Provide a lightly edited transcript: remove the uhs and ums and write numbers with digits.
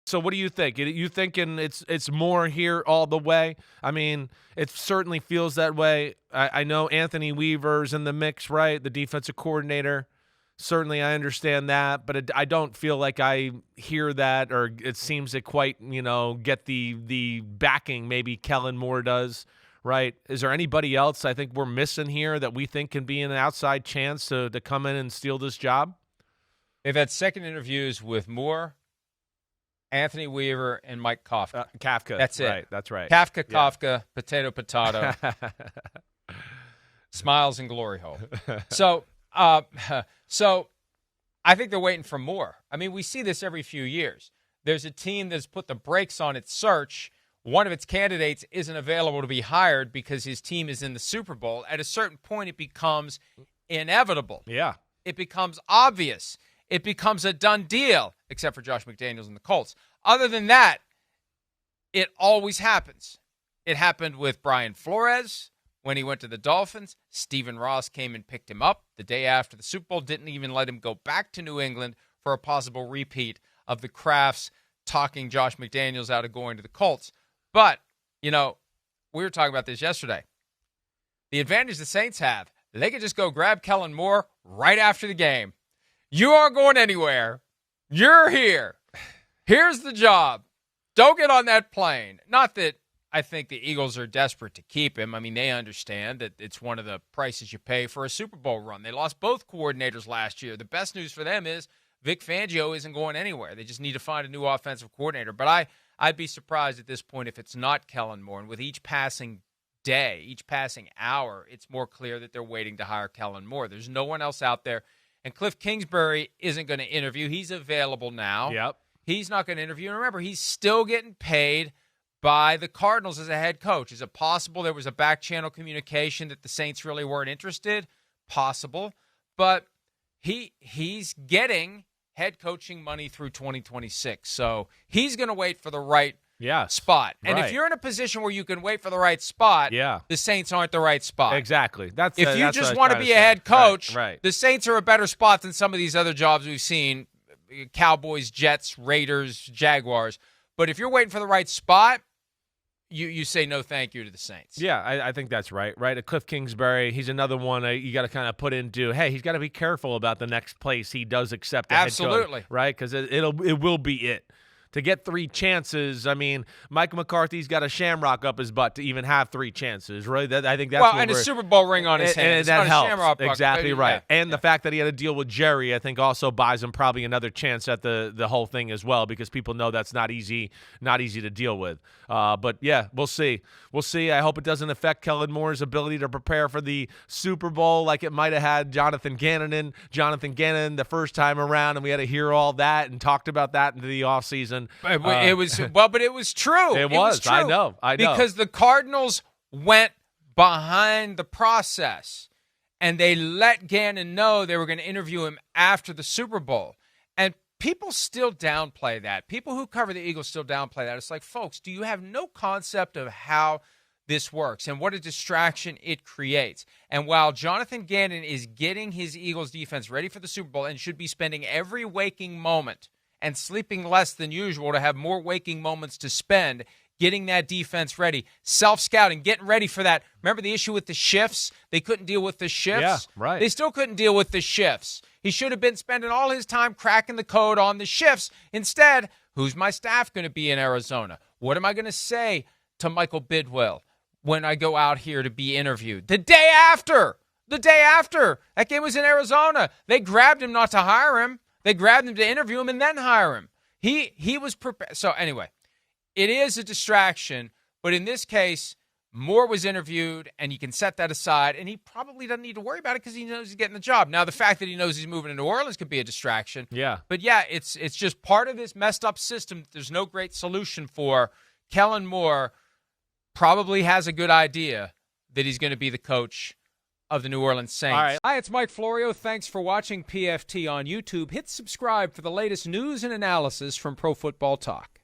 So what do you think? You thinking it's Moore here all the way? I mean, it certainly feels that way. I know Anthony Weaver's in the mix, right? The defensive coordinator. Certainly I understand that, but I don't feel like I hear that, or it seems to quite, get the backing maybe Kellen Moore does, right? Is there anybody else I think we're missing here that we think can be an outside chance to come in and steal this job? They've had second interviews with Moore, Anthony Weaver, and Mike Kafka. Kafka. That's it. Right, that's right. Kafka, Kafka, potato. Smiles and glory hole. So I think they're waiting for Moore. I mean, we see this every few years. There's a team that's put the brakes on its search. One of its candidates isn't available to be hired because his team is in the Super Bowl. At a certain point, it becomes inevitable. Yeah. It becomes obvious. It becomes a done deal, except for Josh McDaniels and the Colts. Other than that, it always happens. It happened with Brian Flores when he went to the Dolphins. Stephen Ross came and picked him up the day after the Super Bowl, didn't even let him go back to New England for a possible repeat of the Crafts talking Josh McDaniels out of going to the Colts. But, we were talking about this yesterday. The advantage the Saints have, they could just go grab Kellen Moore right after the game. You aren't going anywhere. You're here. Here's the job. Don't get on that plane. Not that I think the Eagles are desperate to keep him. I mean, they understand that it's one of the prices you pay for a Super Bowl run. They lost both coordinators last year. The best news for them is Vic Fangio isn't going anywhere. They just need to find a new offensive coordinator. But I'd be surprised at this point if it's not Kellen Moore. And with each passing day, each passing hour, it's more clear that they're waiting to hire Kellen Moore. There's no one else out there. And Cliff Kingsbury isn't going to interview. He's available now. Yep. He's not going to interview. And remember, he's still getting paid by the Cardinals as a head coach. Is it possible there was a back channel communication that the Saints really weren't interested? Possible. But he's getting head coaching money through 2026. So he's going to wait for the right spot. And if you're in a position where you can wait for the right spot, the Saints aren't the right spot. Exactly. If you just want to be a head coach, the Saints are a better spot than some of these other jobs we've seen, Cowboys, Jets, Raiders, Jaguars. But if you're waiting for the right spot, you say no thank you to the Saints. Yeah, I think that's right. Right, Cliff Kingsbury, he's another one you got to kind of put into, hey, he's got to be careful about the next place he does accept a head coach, right? Because it will be it. To get 3 chances, I mean, Mike McCarthy's got a shamrock up his butt to even have 3 chances, right? I think that's and a Super Bowl ring on his hand. And that helps. Exactly right. And the fact that he had to deal with Jerry, I think, also buys him probably another chance at the whole thing as well, because people know that's not easy to deal with. But yeah, we'll see. We'll see. I hope it doesn't affect Kellen Moore's ability to prepare for the Super Bowl like it might have had Jonathan Gannon the first time around, and we had to hear all that and talked about that into the offseason. It was true. It was true. I know. Because the Cardinals went behind the process, and they let Gannon know they were going to interview him after the Super Bowl. And people still downplay that. People who cover the Eagles still downplay that. It's like, folks, do you have no concept of how this works and what a distraction it creates? And while Jonathan Gannon is getting his Eagles defense ready for the Super Bowl and should be spending every waking moment and sleeping less than usual to have more waking moments to spend getting that defense ready, self-scouting, getting ready for that. Remember the issue with the shifts? They couldn't deal with the shifts. Yeah, right. They still couldn't deal with the shifts. He should have been spending all his time cracking the code on the shifts. Instead, who's my staff going to be in Arizona? What am I going to say to Michael Bidwell when I go out here to be interviewed? The day after that game was in Arizona, they grabbed him not to hire him. They grabbed him to interview him and then hire him. He was prepared. So anyway, it is a distraction, but in this case, Moore was interviewed, and you can set that aside, and he probably doesn't need to worry about it because he knows he's getting the job. Now, the fact that he knows he's moving to New Orleans could be a distraction. Yeah. But, yeah, it's just part of this messed-up system that there's no great solution for. Kellen Moore probably has a good idea that he's going to be the coach of the New Orleans Saints. All right. Hi, it's Mike Florio. Thanks for watching PFT on YouTube. Hit subscribe for the latest news and analysis from Pro Football Talk.